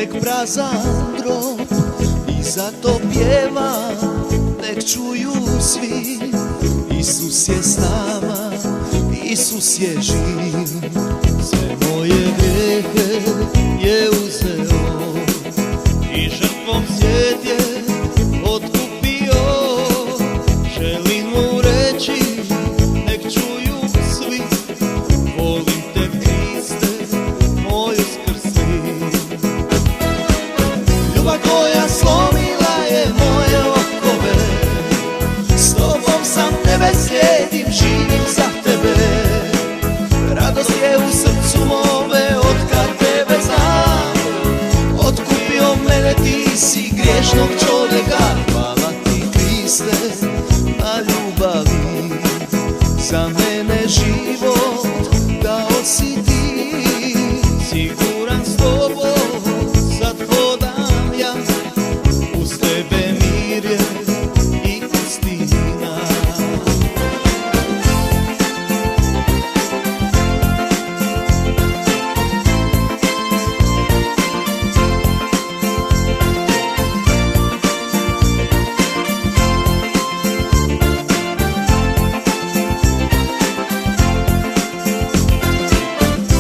nek prazan grob i zato pjeva, nek čuju svi. Isus je s nama, Isus je živ, sve moje grijehe je uzeo i žrtvom svijet je otkupio. Želim mu reći, nek čuju svi, volim te Kriste, moj uskrsli. Ljubav koja slomila je moje okove, s tobom sam, tebe slijedim, živim za tebe. Radost je u srcu mome otkad tebe znam, otkupio mene, ti si griješnog čovjeka. Hvala ti Kriste na ljubavi, za mene život dao si ti. Siguran s tobom sad hodam ja, uz tebe mir je i istina.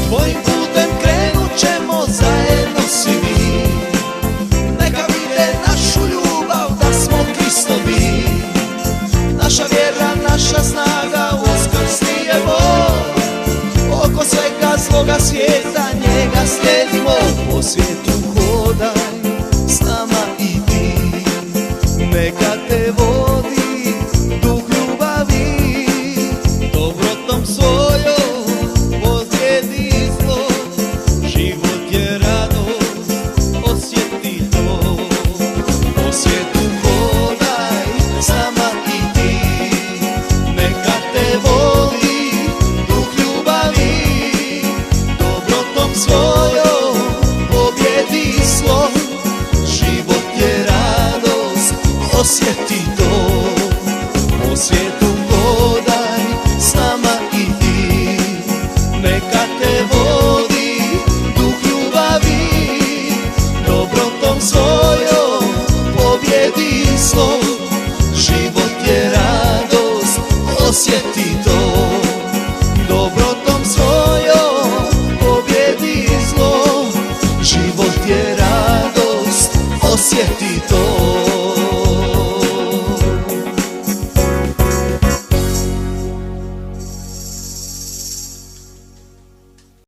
Tvojim putem krenut ćemo zajedno svi mi, neka vide našu ljubav da smo Kristovi. Naša vjera, naša snaga, uskrsli je Bog. Oko svega zloga svijeta njega slijedimo. Po svijetu hodaj s nama i ti, neka te vodi duh ljubavi. Dobrotom svojom pobjedi zlo, život je radost, osjeti to. Po svijetu hodaj s nama i ti, neka te vodi duh ljubavi. Dobrotom svojom pobjedi zlo, život je radost, osjeti to. Po svijetu hodaj s nama i ti, neka te vodi duh ljubavi. Dobrotom svojom pobjedi zlo, život je radost, osjeti to. Dobrotom svojom pobjedi zlo, život je radost, osjeti to.